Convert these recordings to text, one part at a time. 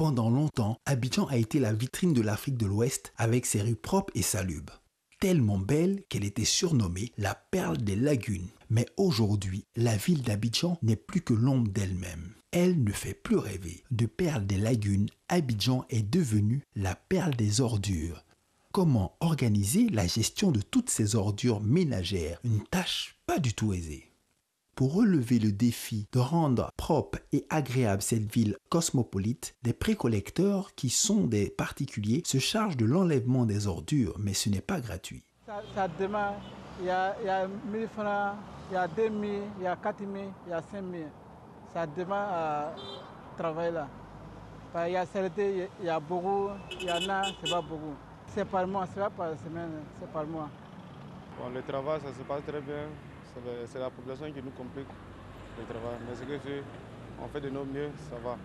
Pendant longtemps, Abidjan a été la vitrine de l'Afrique de l'Ouest avec ses rues propres et salubres. Tellement belle qu'elle était surnommée la perle des lagunes. Mais aujourd'hui, la ville d'Abidjan n'est plus que l'ombre d'elle-même. Elle ne fait plus rêver. De perle des lagunes, Abidjan est devenue la perle des ordures. Comment organiser la gestion de toutes ces ordures ménagères? Une tâche pas du tout aisée. Pour relever le défi de rendre propre et agréable cette ville cosmopolite, des précollecteurs qui sont des particuliers se chargent de l'enlèvement des ordures, mais ce n'est pas gratuit. Ça demande, il y a 1000 francs, il y a 2000, il y a 4000, il y a 5000. Ça demande à travailler là. Il y a certains, il y a beaucoup, il y en a, c'est pas beaucoup. C'est par mois, c'est pas par semaine, c'est par mois. Bon, le travail, ça se passe très bien. C'est la population qui nous complique le travail. Mais ce que fait, on fait de nos mieux, ça va.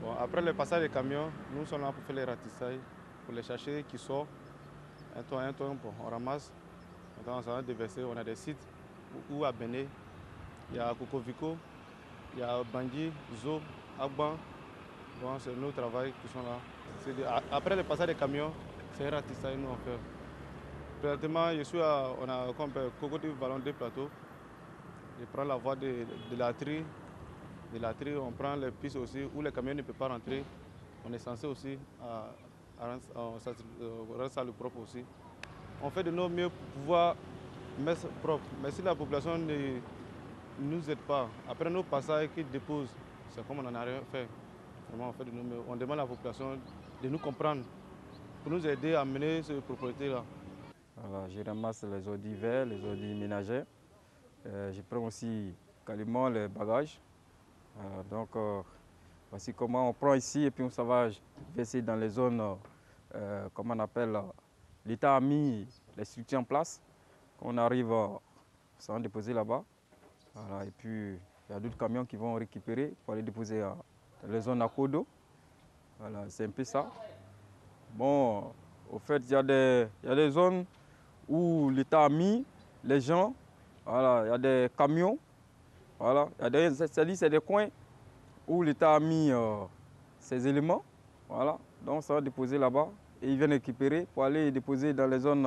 Bon, après le passage des camions, nous sommes là pour faire les ratissailles, pour les chercher qui sortent. Un ton, on ramasse. Maintenant, on s'en va déverser. On a des sites où à Béné, il y a Kokovico, il y a Bangui, Zo, Agban. Bon, c'est nos travails qui sont là. Après le passage des camions, c'est un ratissage nous on fait. Présentement, on a comme Cocody Vallon 2 plateaux. Je prends la voie de la tri. De la tri, on prend les pistes aussi où les camions ne peuvent pas rentrer. On est censé aussi rendre ça le propre aussi. On fait de nos mieux pour pouvoir mettre propre. Mais si la population ne nous aide pas, après nos passages qu'ils déposent, c'est comme on n'en a rien fait. Vraiment, on fait de nos mieux. On demande à la population de nous comprendre pour nous aider à mener cette propriété-là. Voilà, je ramasse les ordures verts, les ordures ménagères. Je prends aussi carrément les bagages. Voici comment on prend ici et puis on va verser dans les zones, comment on appelle, l'État a mis les structures en place. Quand on arrive, ça va déposer là-bas. Voilà, et puis il y a d'autres camions qui vont récupérer pour aller déposer dans les zones à cours d'eau. Voilà, c'est un peu ça. Bon, au fait, il y a des zones où l'État a mis les gens, voilà, il y a des camions, voilà, c'est des coins où l'État a mis ces éléments, voilà, donc ça va déposer là-bas et ils viennent récupérer pour aller déposer dans les zones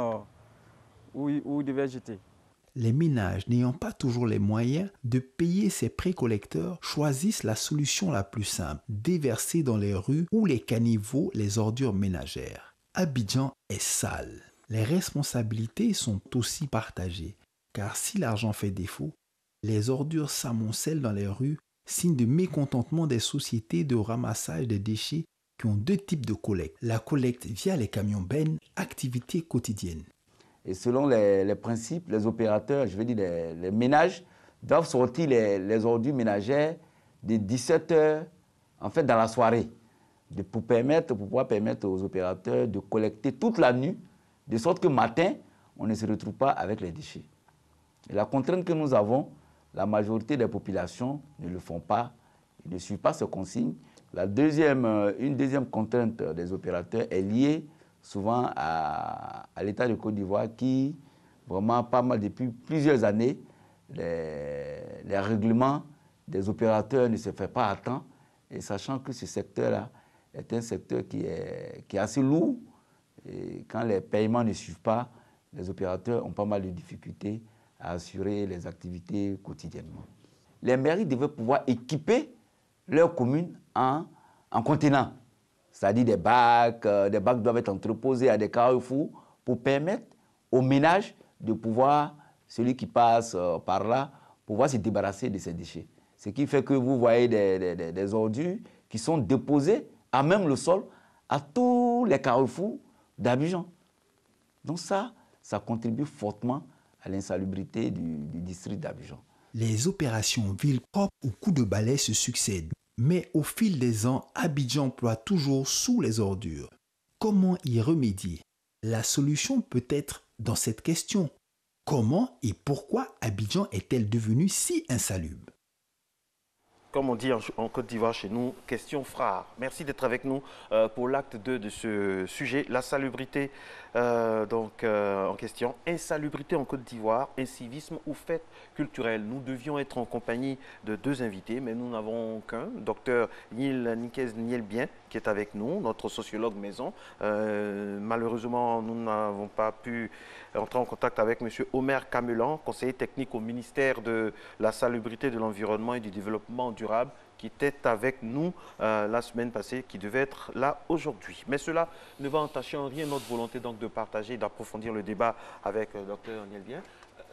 où ils devaient jeter. Les ménages n'ayant pas toujours les moyens de payer ces précollecteurs choisissent la solution la plus simple, déverser dans les rues ou les caniveaux les ordures ménagères. Abidjan est sale. Les responsabilités sont aussi partagées, car si l'argent fait défaut, les ordures s'amoncellent dans les rues, signe de mécontentement des sociétés de ramassage des déchets qui ont deux types de collecte. La collecte via les camions bennes, activité quotidienne. Et selon les principes, les opérateurs, je veux dire les ménages, doivent sortir les ordures ménagères de 17h, en fait, dans la soirée, pour pouvoir permettre aux opérateurs de collecter toute la nuit, de sorte que matin, on ne se retrouve pas avec les déchets. Et la contrainte que nous avons, la majorité des populations ne le font pas, ils ne suivent pas ce consigne. Une deuxième contrainte des opérateurs est liée souvent à l'État de Côte d'Ivoire qui, vraiment pas mal depuis plusieurs années, les règlements des opérateurs ne se font pas à temps. Et sachant que ce secteur-là est un secteur qui est assez lourd, et quand les paiements ne suivent pas, les opérateurs ont pas mal de difficultés à assurer les activités quotidiennement. Les mairies devaient pouvoir équiper leurs communes en contenants. C'est-à-dire des bacs doivent être entreposés à des carrefours pour permettre aux ménages de pouvoir, celui qui passe par là, pouvoir se débarrasser de ces déchets. Ce qui fait que vous voyez des ordures qui sont déposées à même le sol à tous les carrefours d'Abidjan. Donc ça contribue fortement à l'insalubrité du district d'Abidjan. Les opérations ville propre ou coups de balai se succèdent. Mais au fil des ans, Abidjan ploie toujours sous les ordures. Comment y remédier? La solution peut être dans cette question. Comment et pourquoi Abidjan est-elle devenue si insalubre? comme on dit en Côte d'Ivoire chez nous, question frère. Merci d'être avec nous pour l'acte 2 de ce sujet, la salubrité en question. Insalubrité en Côte d'Ivoire, incivisme ou fête culturelle. Nous devions être en compagnie de 2 invités, mais nous n'avons qu'un, docteur Nikez Nielbien, qui est avec nous, notre sociologue maison. Malheureusement, nous n'avons pas pu entrer en contact avec M. Omer Kamelan, conseiller technique au ministère de la Salubrité, de l'Environnement et du Développement durable, qui était avec nous la semaine passée, qui devait être là aujourd'hui. Mais cela ne va entacher en rien notre volonté donc de partager, d'approfondir le débat avec Dr Nielbien.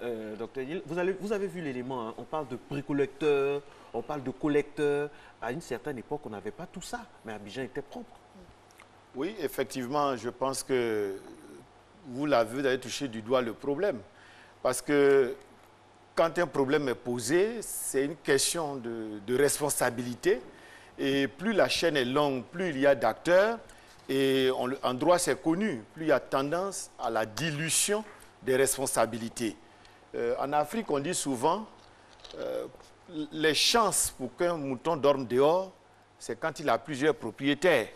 Dr Niel, vous avez vu l'élément, hein? On parle de précollecteurs, on parle de collecteurs. À une certaine époque, on n'avait pas tout ça, mais Abidjan était propre. Oui, effectivement, je pense que vous avez touché du doigt le problème. Parce que quand un problème est posé, c'est une question de responsabilité. Et plus la chaîne est longue, plus il y a d'acteurs. Et en droit, c'est connu. Plus il y a tendance à la dilution des responsabilités. En Afrique, on dit souvent, les chances pour qu'un mouton dorme dehors, c'est quand il a plusieurs propriétaires.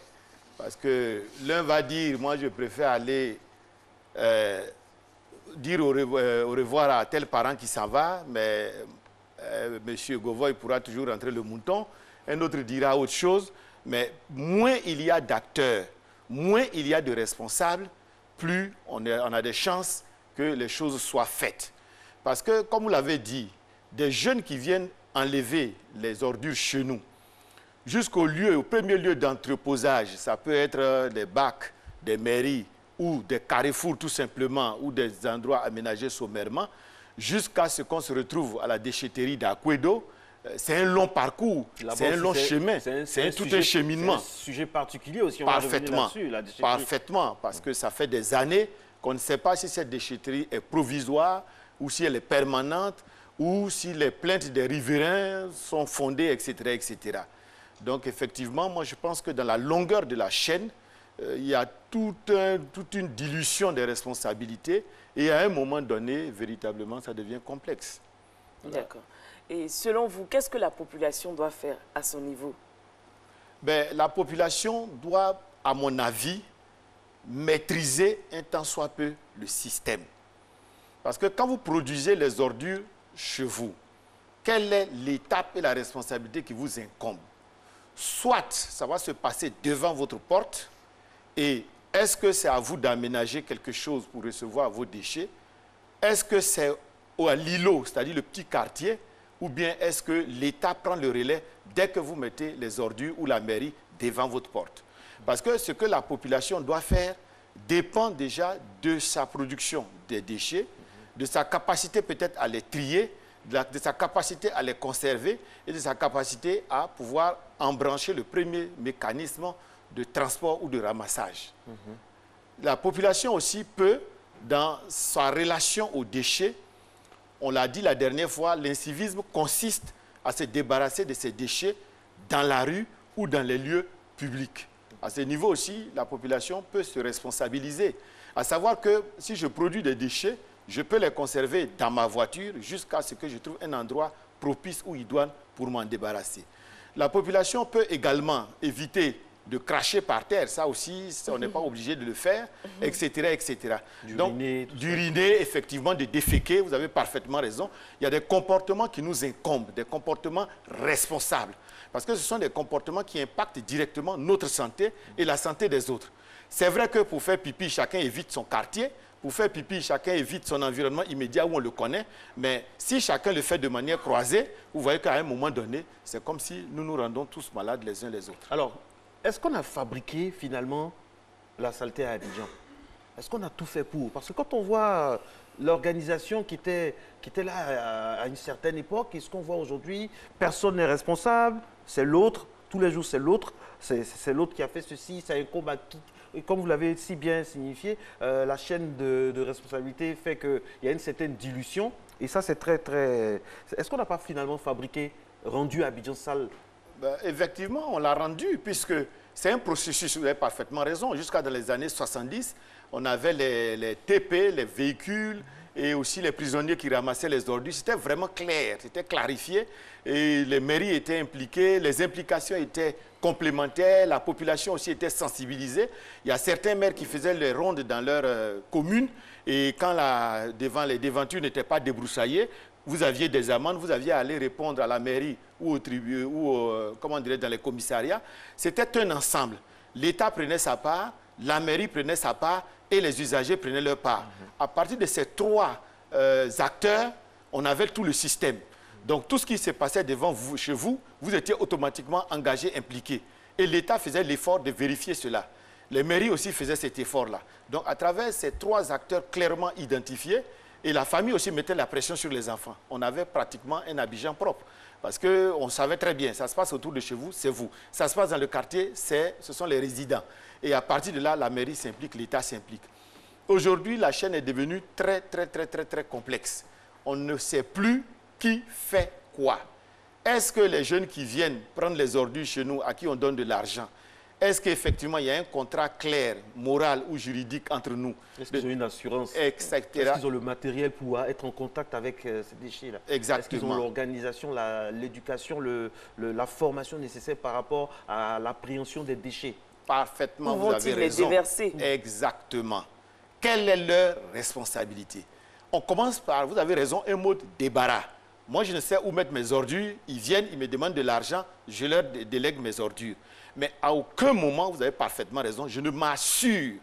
Parce que l'un va dire, moi je préfère aller dire au revoir à tel parent qui s'en va, mais M. Govoy pourra toujours rentrer le mouton. Un autre dira autre chose. Mais moins il y a d'acteurs, moins il y a de responsables, plus on a des chances que les choses soient faites. Parce que, comme vous l'avez dit, des jeunes qui viennent enlever les ordures chez nous, jusqu'au lieu, au premier lieu d'entreposage, ça peut être des bacs, des mairies ou des carrefours tout simplement, ou des endroits aménagés sommairement, jusqu'à ce qu'on se retrouve à la déchetterie d'Akwedo. C'est un long parcours, c'est un long chemin, c'est tout un cheminement. C'est un sujet particulier aussi, on parfaitement, va revenir là-dessus. Parfaitement, parce que ça fait des années qu'on ne sait pas si cette déchetterie est provisoire ou si elle est permanente ou si les plaintes des riverains sont fondées, etc., etc. Donc effectivement, moi je pense que dans la longueur de la chaîne, il y a toute une dilution des responsabilités et à un moment donné, véritablement, ça devient complexe. D'accord. Et selon vous, qu'est-ce que la population doit faire à son niveau? La population doit, à mon avis, maîtriser un tant soit peu le système. Parce que quand vous produisez les ordures chez vous, quelle est l'étape et la responsabilité qui vous incombe? Soit ça va se passer devant votre porte, et est-ce que c'est à vous d'aménager quelque chose pour recevoir vos déchets? Est-ce que c'est à l'îlot, c'est-à-dire le petit quartier, ou bien est-ce que l'État prend le relais dès que vous mettez les ordures ou la mairie devant votre porte? Parce que ce que la population doit faire dépend déjà de sa production des déchets, de sa capacité peut-être à les trier, de sa capacité à les conserver et de sa capacité à pouvoir embrancher le premier mécanisme de transport ou de ramassage. La population aussi peut, dans sa relation aux déchets, on l'a dit la dernière fois, l'incivisme consiste à se débarrasser de ces déchets dans la rue ou dans les lieux publics. À ce niveau aussi, la population peut se responsabiliser. À savoir que si je produis des déchets, je peux les conserver dans ma voiture jusqu'à ce que je trouve un endroit propice ou idoine pour m'en débarrasser. La population peut également éviter de cracher par terre, ça aussi, on n'est pas obligé de le faire, etc., etc. Donc, d'uriner, effectivement, de déféquer, vous avez parfaitement raison. Il y a des comportements qui nous incombent, des comportements responsables. Parce que ce sont des comportements qui impactent directement notre santé et la santé des autres. C'est vrai que pour faire pipi, chacun évite son quartier. Pour faire pipi, chacun évite son environnement immédiat où on le connaît. Mais si chacun le fait de manière croisée, vous voyez qu'à un moment donné, c'est comme si nous nous rendons tous malades les uns les autres. Alors, est-ce qu'on a fabriqué finalement la saleté à Abidjan? Est-ce qu'on a tout fait pour? Parce que quand on voit l'organisation qui était là à une certaine époque, et ce qu'on voit aujourd'hui, personne n'est responsable, c'est l'autre, tous les jours c'est l'autre, c'est l'autre qui a fait ceci, ça incombe à qui? Et comme vous l'avez si bien signifié, la chaîne de responsabilité fait qu'il y a une certaine dilution. Et ça, c'est très, très... Est-ce qu'on n'a pas finalement fabriqué, rendu Abidjan sale? Effectivement, on l'a rendu, puisque c'est un processus, vous avez parfaitement raison. Jusqu'à dans les années 70, on avait les TP, les véhicules et aussi les prisonniers qui ramassaient les ordures. C'était vraiment clair, c'était clarifié et les mairies étaient impliquées, les implications étaient complémentaires, la population aussi était sensibilisée. Il y a certains maires qui faisaient les rondes dans leur commune et quand les devantures n'étaient pas débroussaillées, vous aviez des amendes, vous aviez à aller répondre à la mairie ou au tribunal ou comment on dirait, dans les commissariats. C'était un ensemble. L'État prenait sa part, la mairie prenait sa part et les usagers prenaient leur part. À partir de ces trois acteurs, on avait tout le système. Donc tout ce qui se passait devant vous, chez vous, vous étiez automatiquement engagé, impliqué. Et l'État faisait l'effort de vérifier cela. Les mairies aussi faisaient cet effort-là. Donc à travers ces trois acteurs clairement identifiés, et la famille aussi mettait la pression sur les enfants. On avait pratiquement un Abidjan propre. Parce qu'on savait très bien, ça se passe autour de chez vous, c'est vous. Ça se passe dans le quartier, ce sont les résidents. Et à partir de là, la mairie s'implique, l'État s'implique. Aujourd'hui, la chaîne est devenue très complexe. On ne sait plus qui fait quoi. Est-ce que les jeunes qui viennent prendre les ordures chez nous, à qui on donne de l'argent, est-ce qu'effectivement il y a un contrat clair, moral ou juridique entre nous? Est-ce qu'ils ont une assurance? Etc. Est-ce qu'ils ont le matériel pour être en contact avec ces déchets-là? Exactement. Est-ce qu'ils ont l'organisation, l'éducation, la formation nécessaire par rapport à l'appréhension des déchets? Parfaitement, vous avez raison. Les déverser? Exactement. Quelle est leur responsabilité? On commence par, vous avez raison, un mot de débarras. Moi, je ne sais où mettre mes ordures. Ils viennent, ils me demandent de l'argent, je leur délègue mes ordures. Mais à aucun moment, vous avez parfaitement raison, je ne m'assure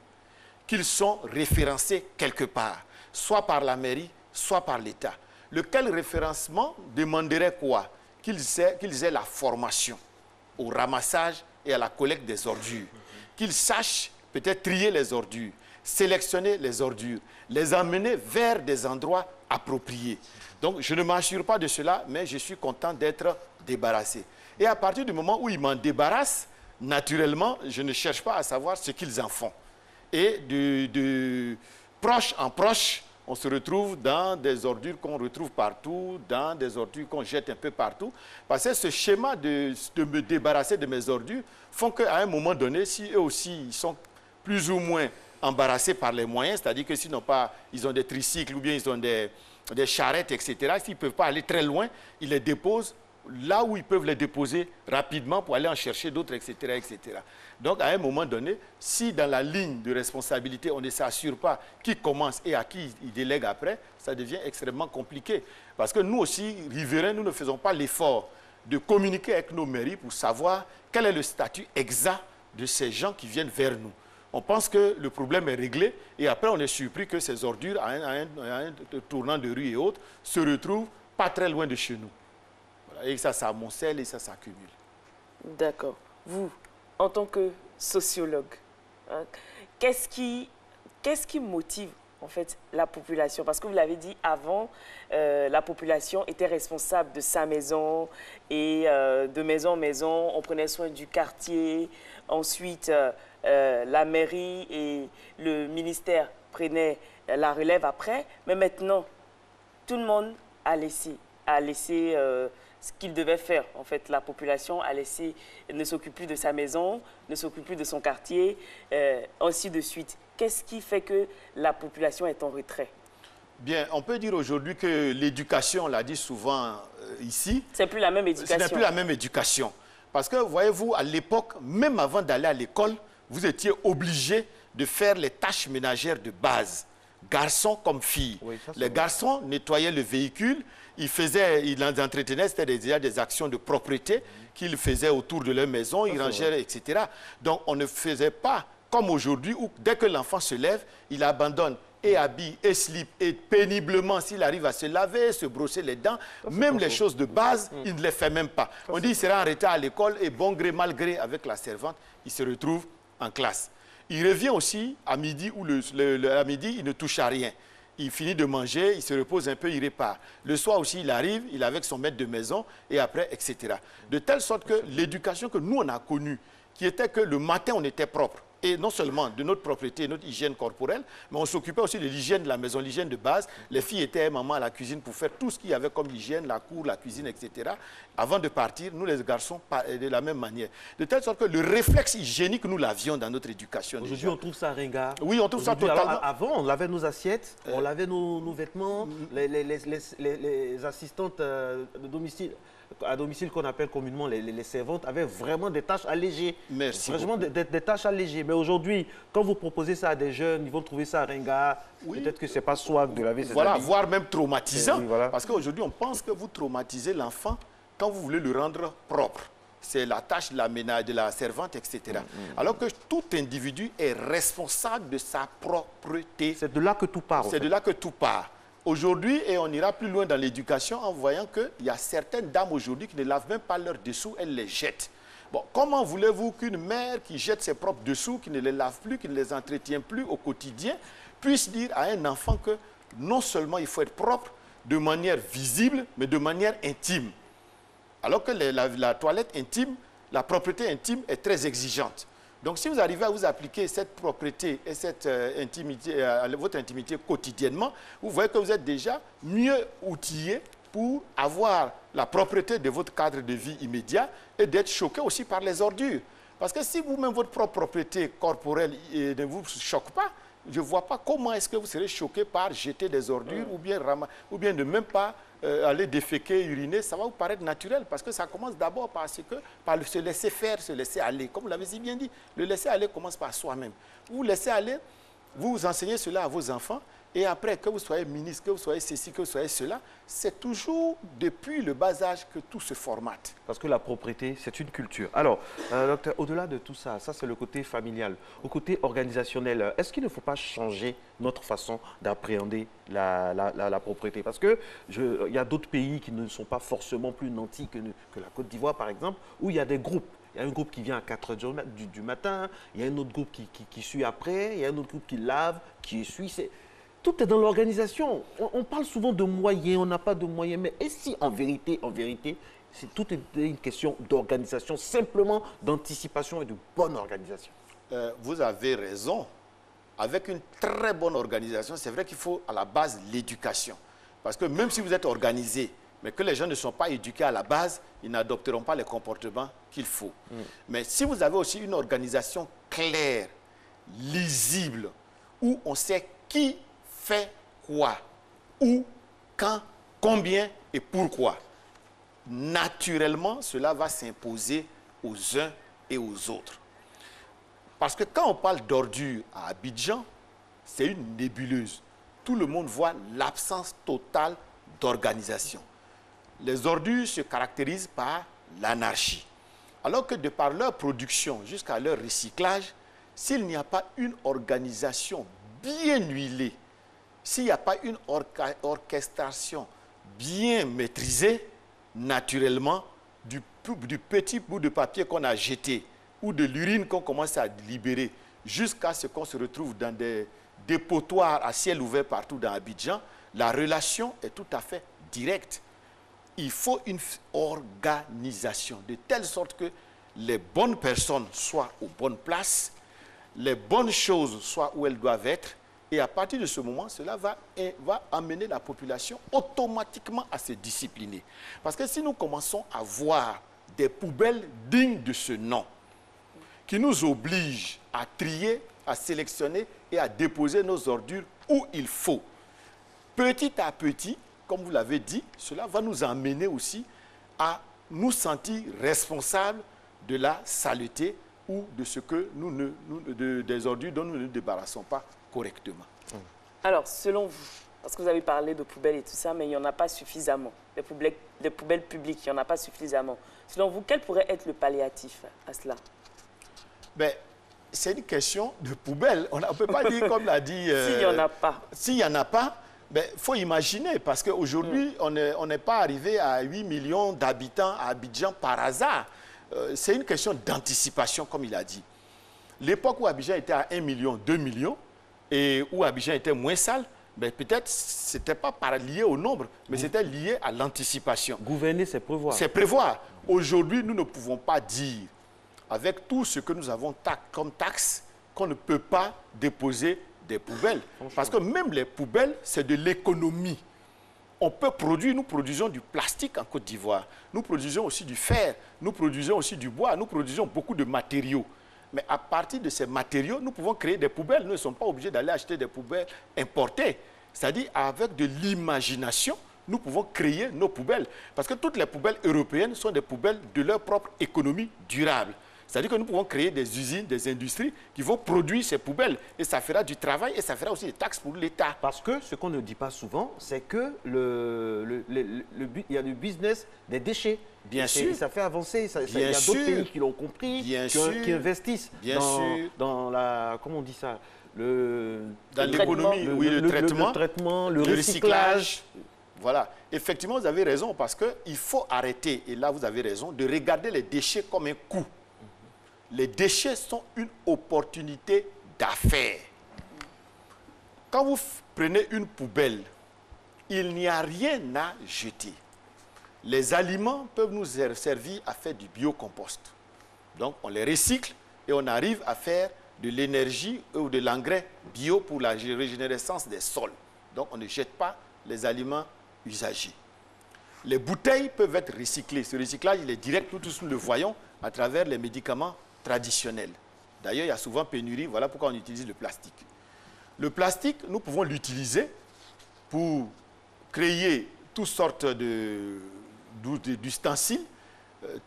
qu'ils sont référencés quelque part, soit par la mairie, soit par l'État. Lequel référencement demanderait quoi? Qu'ils aient la formation au ramassage et à la collecte des ordures. Qu'ils sachent peut-être trier les ordures, sélectionner les ordures, les emmener vers des endroits appropriés. Donc, je ne m'assure pas de cela, mais je suis content d'être débarrassé. Et à partir du moment où ils m'en débarrassent, naturellement, je ne cherche pas à savoir ce qu'ils en font. Et de proche en proche, on se retrouve dans des ordures qu'on retrouve partout, dans des ordures qu'on jette un peu partout. Parce que ce schéma de me débarrasser de mes ordures font qu'à un moment donné, si eux aussi ils sont plus ou moins embarrassés par les moyens, c'est-à-dire que s'ils n'ont pas, ils ont des tricycles ou bien ils ont des charrettes, etc., s'ils ne peuvent pas aller très loin, ils les déposent là où ils peuvent les déposer rapidement pour aller en chercher d'autres, etc., etc. Donc, à un moment donné, si dans la ligne de responsabilité, on ne s'assure pas qui commence et à qui il délègue après, ça devient extrêmement compliqué. Parce que nous aussi, riverains, nous ne faisons pas l'effort de communiquer avec nos mairies pour savoir quel est le statut exact de ces gens qui viennent vers nous. On pense que le problème est réglé et après on est surpris que ces ordures, à un tournant de rue et autres, se retrouvent pas très loin de chez nous. Et ça s'amoncelle et ça s'accumule. D'accord. Vous, en tant que sociologue, hein, qu'est-ce qui motive en fait la population? Parce que vous l'avez dit avant, la population était responsable de sa maison et de maison en maison, on prenait soin du quartier. Ensuite, la mairie et le ministère prenaient la relève après. Mais maintenant, tout le monde a laissé ce qu'il devait faire. En fait, la population ne s'occupe plus de sa maison, ne s'occupe plus de son quartier, ainsi de suite. Qu'est-ce qui fait que la population est en retrait? Bien, on peut dire aujourd'hui que l'éducation, on l'a dit souvent ici. C'est plus la même éducation. Ce n'est plus la même éducation. Parce que, voyez-vous, à l'époque, même avant d'aller à l'école, vous étiez obligé de faire les tâches ménagères de base, garçons comme filles. Oui, les garçons nettoyaient le véhicule, ils entretenaient, c'était déjà des actions de propreté qu'ils faisaient autour de leur maison, ils rangeaient, etc. Donc, on ne faisait pas comme aujourd'hui où dès que l'enfant se lève, il abandonne et habille et slip et péniblement, s'il arrive à se laver, se brosser les dents, même les choses de base, il ne les fait même pas. On dit qu'il sera en retard à l'école et bon gré, mal gré avec la servante, il se retrouve en classe. Il revient aussi à midi où à midi, il ne touche à rien. Il finit de manger, il se repose un peu, il repart. Le soir aussi, il arrive, il est avec son maître de maison et après, etc. De telle sorte que l'éducation que nous, on a connue qui était que le matin, on était propre. Et non seulement de notre propreté, notre hygiène corporelle, mais on s'occupait aussi de l'hygiène de la maison, l'hygiène de base. Les filles étaient maman à la cuisine pour faire tout ce qu'il y avait comme hygiène, la cour, la cuisine, etc. Avant de partir, nous les garçons, de la même manière. De telle sorte que le réflexe hygiénique, nous l'avions dans notre éducation. Aujourd'hui, on trouve ça ringard. Oui, on trouve ça totalement. Alors, avant, on lavait nos assiettes, on lavait nos vêtements, les assistantes de domicile, à domicile qu'on appelle communément les servantes, avaient vraiment des tâches allégées. Merci. Vraiment des tâches allégées. Mais aujourd'hui, quand vous proposez ça à des jeunes, ils vont trouver ça ringard. Oui. Peut-être que ce n'est pas swag de laver ses Voilà, habits. voire même traumatisant. Oui, voilà. Parce qu'aujourd'hui, on pense que vous traumatisez l'enfant quand vous voulez le rendre propre. C'est la tâche de la ménage, de la servante, etc. Alors que tout individu est responsable de sa propreté. C'est de là que tout part. C'est de là que tout part. Aujourd'hui, et on ira plus loin dans l'éducation en voyant qu'il y a certaines dames aujourd'hui qui ne lavent même pas leurs dessous, elles les jettent. Bon, comment voulez-vous qu'une mère qui jette ses propres dessous, qui ne les lave plus, qui ne les entretient plus au quotidien, puisse dire à un enfant que non seulement il faut être propre de manière visible, mais de manière intime. Alors que la toilette intime, la propreté intime est très exigeante. Donc, si vous arrivez à vous appliquer cette propreté et cette intimité, votre intimité quotidiennement, vous voyez que vous êtes déjà mieux outillé pour avoir la propreté de votre cadre de vie immédiat et d'être choqué aussi par les ordures. Parce que si vous-même, votre propre propreté corporelle ne vous choque pas, je ne vois pas comment est-ce que vous serez choqué par jeter des ordures ou bien ne même pas aller déféquer, uriner. Ça va vous paraître naturel parce que ça commence d'abord par se laisser faire, se laisser aller. Comme vous l'avez si bien dit, le laisser aller commence par soi-même. Vous laissez aller, vous enseignez cela à vos enfants et après, que vous soyez ministre, que vous soyez ceci, que vous soyez cela, c'est toujours depuis le bas âge que tout se formate. Parce que la propreté, c'est une culture. Alors, docteur, au-delà de tout ça, ça c'est le côté familial. Au côté organisationnel, est-ce qu'il ne faut pas changer notre façon d'appréhender la propreté? Parce qu'il y a d'autres pays qui ne sont pas forcément plus nantis que la Côte d'Ivoire, par exemple, où il y a des groupes. Il y a un groupe qui vient à 4 h du matin, il y a un autre groupe qui suit après, il y a un autre groupe qui lave, qui essuie. Tout est dans l'organisation. On parle souvent de moyens, on n'a pas de moyens. Mais et si en vérité, c'est toute une question d'organisation, simplement d'anticipation et de bonne organisation? Vous avez raison. Avec une très bonne organisation, c'est vrai qu'il faut à la base l'éducation. Parce que même si vous êtes organisé, mais que les gens ne sont pas éduqués à la base, ils n'adopteront pas les comportements qu'il faut. Mais si vous avez aussi une organisation claire, lisible, où on sait qui fait quoi, où, quand, combien et pourquoi. Naturellement, cela va s'imposer aux uns et aux autres. Parce que quand on parle d'ordures à Abidjan, c'est une nébuleuse. Tout le monde voit l'absence totale d'organisation. Les ordures se caractérisent par l'anarchie. Alors que de par leur production jusqu'à leur recyclage, s'il n'y a pas une organisation bien huilée, s'il n'y a pas une orchestration bien maîtrisée, naturellement, du petit bout de papier qu'on a jeté ou de l'urine qu'on commence à libérer jusqu'à ce qu'on se retrouve dans des dépotoirs à ciel ouvert partout dans Abidjan, la relation est tout à fait directe. Il faut une organisation de telle sorte que les bonnes personnes soient aux bonnes places, les bonnes choses soient où elles doivent être. Et à partir de ce moment, cela va amener la population automatiquement à se discipliner. Parce que si nous commençons à voir des poubelles dignes de ce nom, qui nous obligent à trier, à sélectionner et à déposer nos ordures où il faut, petit à petit, comme vous l'avez dit, cela va nous amener aussi à nous sentir responsables de la saleté ou de ce que des ordures dont nous ne nous débarrassons pas correctement. Alors, selon vous, parce que vous avez parlé de poubelles et tout ça, mais il n'y en a pas suffisamment. Des poubelles publiques, il n'y en a pas suffisamment. Selon vous, quel pourrait être le palliatif à cela? Ben, c'est une question de poubelle. On ne peut pas dire, comme l'a dit... S'il n'y en a pas. S'il n'y en a pas, il faut imaginer, parce qu'aujourd'hui, on n'est pas arrivé à 8 millions d'habitants à Abidjan par hasard. C'est une question d'anticipation, comme il a dit. L'époque où Abidjan était à 1 million, 2 millions, et où Abidjan était moins sale, peut-être ce n'était pas lié au nombre, mais c'était lié à l'anticipation. Gouverner, c'est prévoir. C'est prévoir. Aujourd'hui, nous ne pouvons pas dire, avec tout ce que nous avons comme taxe, qu'on ne peut pas déposer des poubelles. Parce que même les poubelles, c'est de l'économie. On peut produire, nous produisons du plastique en Côte d'Ivoire. Nous produisons aussi du fer, nous produisons aussi du bois, nous produisons beaucoup de matériaux. Mais à partir de ces matériaux, nous pouvons créer des poubelles. Nous ne sommes pas obligés d'aller acheter des poubelles importées. C'est-à-dire, avec de l'imagination, nous pouvons créer nos poubelles. Parce que toutes les poubelles européennes sont des poubelles de leur propre économie durable. C'est-à-dire que nous pouvons créer des usines, des industries qui vont produire ces poubelles. Et ça fera du travail et ça fera aussi des taxes pour l'État. Parce que ce qu'on ne dit pas souvent, c'est que il y a le business des déchets. Bien sûr. Ça fait avancer. Il y a d'autres pays qui l'ont compris, qui investissent dans la... Comment on dit ça? Dans l'économie, oui, le traitement, le recyclage. Voilà. Effectivement, vous avez raison parce qu'il faut arrêter, et là vous avez raison, de regarder les déchets comme un coût. Les déchets sont une opportunité d'affaires. Quand vous prenez une poubelle, il n'y a rien à jeter. Les aliments peuvent nous servir à faire du biocompost. Donc on les recycle et on arrive à faire de l'énergie ou de l'engrais bio pour la régénérescence des sols. Donc on ne jette pas les aliments usagés. Les bouteilles peuvent être recyclées. Ce recyclage, il est direct, nous tous nous le voyons à travers les médicaments traditionnels. D'ailleurs, il y a souvent pénurie, voilà pourquoi on utilise le plastique. Le plastique, nous pouvons l'utiliser pour créer toutes sortes d'ustensiles,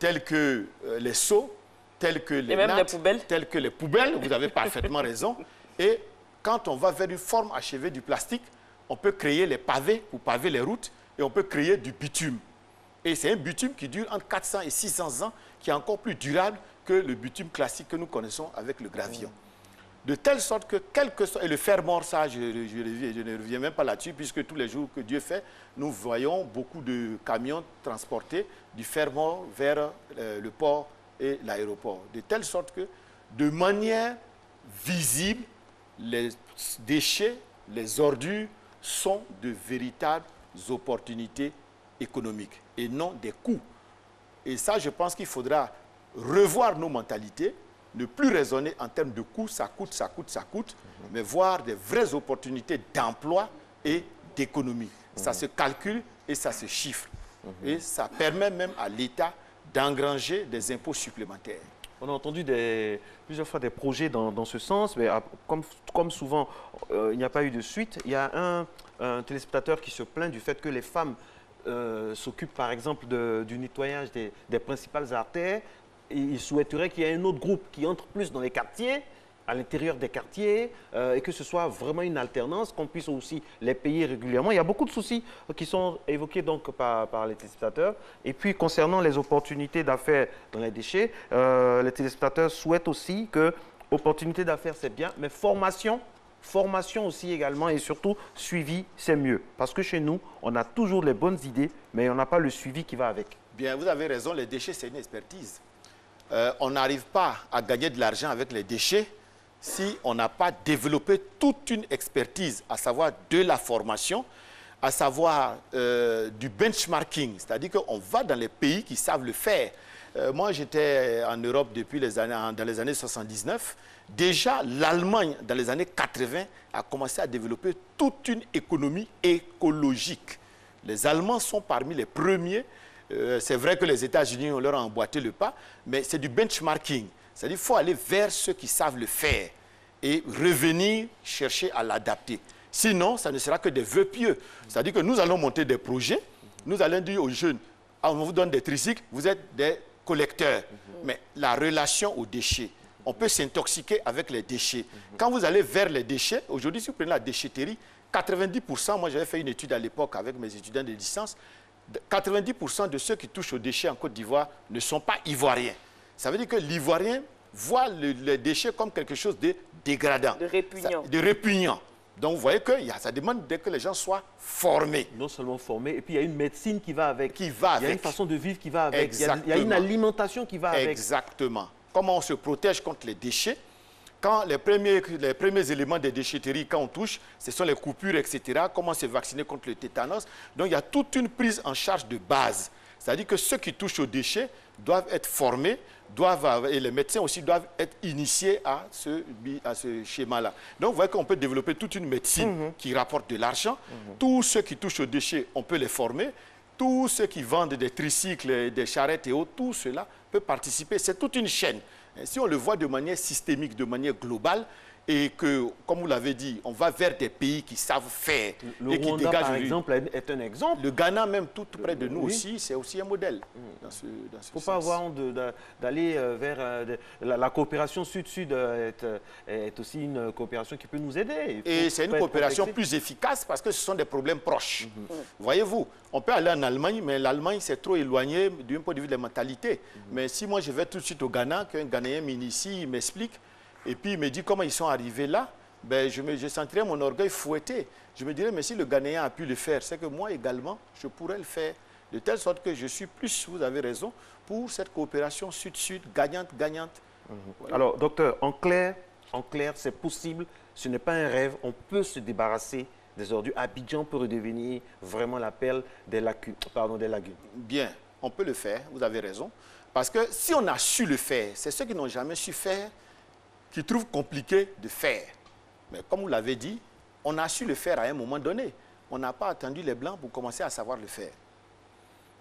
tels que les seaux, tels que les nattes, tels que les poubelles, vous avez parfaitement raison. Et quand on va vers une forme achevée du plastique, on peut créer les pavés pour paver les routes et on peut créer du bitume. Et c'est un bitume qui dure entre 400 et 600 ans, qui est encore plus durable que le bitume classique que nous connaissons avec le gravillon. De telle sorte que, quel que soit... Et le fer mort, ça, je ne reviens même pas là-dessus, puisque tous les jours que Dieu fait, nous voyons beaucoup de camions transporter du fer mort vers le port et l'aéroport. De telle sorte que, de manière visible, les déchets, les ordures sont de véritables opportunités économiques et non des coûts. Et ça, je pense qu'il faudra revoir nos mentalités, ne plus raisonner en termes de coûts, ça coûte, mais voir des vraies opportunités d'emploi et d'économie. Ça se calcule et ça se chiffre. Et ça permet même à l'État d'engranger des impôts supplémentaires. On a entendu plusieurs fois des projets dans ce sens, mais comme souvent, il n'y a pas eu de suite. Il y a un téléspectateur qui se plaint du fait que les femmes s'occupent par exemple du nettoyage des principales artères. Et il souhaiterait qu'il y ait un autre groupe qui entre plus dans les quartiers, à l'intérieur des quartiers, et que ce soit vraiment une alternance, qu'on puisse aussi les payer régulièrement. Il y a beaucoup de soucis qui sont évoqués donc par les téléspectateurs. Et puis, concernant les opportunités d'affaires dans les déchets, les téléspectateurs souhaitent aussi que opportunités d'affaires, c'est bien, mais formation aussi également, et surtout suivi, c'est mieux. Parce que chez nous, on a toujours les bonnes idées, mais on n'a pas le suivi qui va avec. Bien, vous avez raison, les déchets, c'est une expertise. On n'arrive pas à gagner de l'argent avec les déchets si on n'a pas développé toute une expertise, à savoir de la formation, à savoir du benchmarking, c'est-à-dire qu'on va dans les pays qui savent le faire. Moi, j'étais en Europe depuis dans les années 79. Déjà, l'Allemagne, dans les années 80, a commencé à développer toute une économie écologique. Les Allemands sont parmi les premiers. C'est vrai que les États-Unis, on leur a emboîté le pas, mais c'est du benchmarking. C'est-à-dire qu'il faut aller vers ceux qui savent le faire et revenir chercher à l'adapter. Sinon, ça ne sera que des vœux pieux. C'est-à-dire que nous allons monter des projets, nous allons dire aux jeunes, on vous donne des tricycles, vous êtes des collecteurs. Mais la relation aux déchets, on peut s'intoxiquer avec les déchets. Quand vous allez vers les déchets, aujourd'hui, si vous prenez la déchetterie, 90%, moi j'avais fait une étude à l'époque avec mes étudiants de licence, 90% de ceux qui touchent aux déchets en Côte d'Ivoire ne sont pas ivoiriens. Ça veut dire que l'Ivoirien voit les déchets comme quelque chose de dégradant. De répugnant. De répugnant. Donc vous voyez que ça demande que les gens soient formés. Non seulement formés, et puis il y a une médecine qui va avec. Il y a une façon de vivre qui va avec. Exactement. Il y a une alimentation qui va avec. Exactement. Comment on se protège contre les déchets? Quand les premiers éléments des déchetteries, quand on touche, ce sont les coupures, etc. Comment se vacciner contre le tétanos? Donc, il y a toute une prise en charge de base. C'est-à-dire que ceux qui touchent aux déchets doivent être formés, et les médecins aussi doivent être initiés à ce schéma-là. Donc, vous voyez qu'on peut développer toute une médecine qui rapporte de l'argent. Tous ceux qui touchent aux déchets, on peut les former. Tous ceux qui vendent des tricycles, des charrettes et autres, tout cela peut participer. C'est toute une chaîne. Et si on le voit de manière systémique, de manière globale, et que, comme vous l'avez dit, on va vers des pays qui savent faire Le et qui Rwanda, dégagent. par exemple, est un exemple. Le Ghana, même tout près de nous aussi, c'est aussi un modèle. Dans ce Il ne faut sens. pas avoir honte d'aller vers la coopération sud-sud est aussi une coopération qui peut nous aider. Et c'est une coopération plus efficace parce que ce sont des problèmes proches. Voyez-vous, on peut aller en Allemagne, mais l'Allemagne, c'est trop éloigné d'un point de vue de la mentalité. Mais si moi, je vais tout de suite au Ghana, qu'un Ghanéen m'initie, il m'explique, et puis il me dit comment ils sont arrivés là, ben, je sentirais mon orgueil fouetté. Je me dirais, mais si le Ghanéen a pu le faire, c'est que moi également, je pourrais le faire. De telle sorte que je suis plus, vous avez raison, pour cette coopération sud-sud, gagnante-gagnante. Voilà. Alors, docteur, en clair, c'est possible, ce n'est pas un rêve, on peut se débarrasser des ordures. Abidjan peut redevenir vraiment la perle des lagunes. Bien, on peut le faire, vous avez raison. Parce que si on a su le faire, c'est ceux qui n'ont jamais su faire qui trouvent compliqué de faire. Mais comme vous l'avez dit, on a su le faire à un moment donné. On n'a pas attendu les Blancs pour commencer à savoir le faire.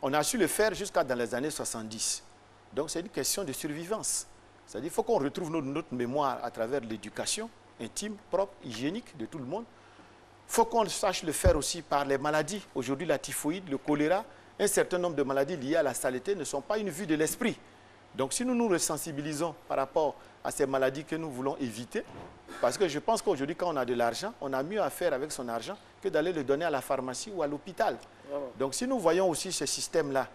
On a su le faire jusqu'à dans les années 70. Donc c'est une question de survivance. C'est-à-dire qu'il faut qu'on retrouve notre mémoire à travers l'éducation intime, propre, hygiénique de tout le monde. Il faut qu'on sache le faire aussi par les maladies. Aujourd'hui, la typhoïde, le choléra, un certain nombre de maladies liées à la saleté ne sont pas une vue de l'esprit. Donc si nous nous resensibilisons par rapport à ces maladies que nous voulons éviter, parce que je pense qu'aujourd'hui, quand on a de l'argent, on a mieux à faire avec son argent que d'aller le donner à la pharmacie ou à l'hôpital. Donc si nous voyons aussi ce système-là,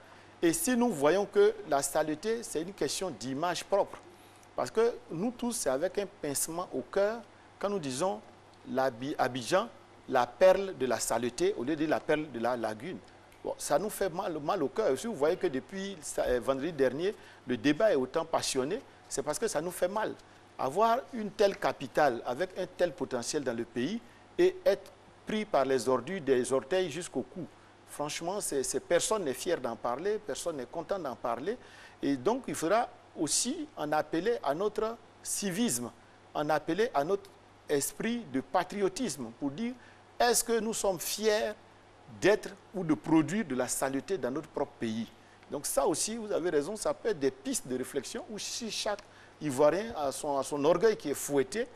et si nous voyons que la saleté, c'est une question d'image propre, parce que nous tous, c'est avec un pincement au cœur, quand nous disons Abidjan, la perle de la saleté, au lieu de la perle de la lagune. Bon, ça nous fait mal au cœur. Si vous voyez que depuis vendredi dernier, le débat est autant passionné, c'est parce que ça nous fait mal. Avoir une telle capitale avec un tel potentiel dans le pays et être pris par les ordures des orteils jusqu'au cou. Franchement, personne n'est fier d'en parler, personne n'est content d'en parler. Et donc, il faudra aussi en appeler à notre civisme, en appeler à notre esprit de patriotisme pour dire, est-ce que nous sommes fiers d'être ou de produire de la saleté dans notre propre pays? Donc ça aussi, vous avez raison, ça peut être des pistes de réflexion où si chaque Ivoirien a son orgueil qui est fouetté,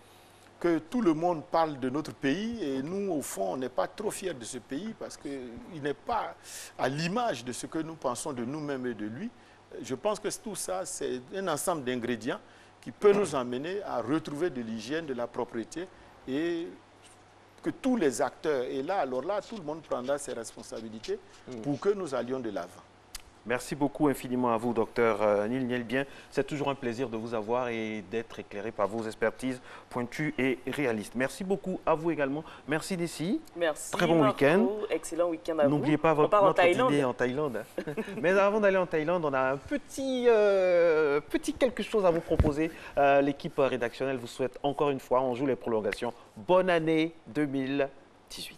que tout le monde parle de notre pays et nous, au fond, on n'est pas trop fiers de ce pays parce qu'il n'est pas à l'image de ce que nous pensons de nous-mêmes et de lui. Je pense que tout ça, c'est un ensemble d'ingrédients qui peut nous emmener à retrouver de l'hygiène, de la propreté et que tous les acteurs, et là, alors là, tout le monde prendra ses responsabilités pour que nous allions de l'avant. Merci beaucoup infiniment à vous, docteur Nil Nielbien. C'est toujours un plaisir de vous avoir et d'être éclairé par vos expertises pointues et réalistes. Merci beaucoup à vous également. Merci Dessy. Merci. Très bon week-end. Excellent week-end à vous. N'oubliez pas notre dîner en Thaïlande. Mais avant d'aller en Thaïlande, on a un petit quelque chose à vous proposer. L'équipe rédactionnelle vous souhaite encore une fois, on joue les prolongations. Bonne année 2018.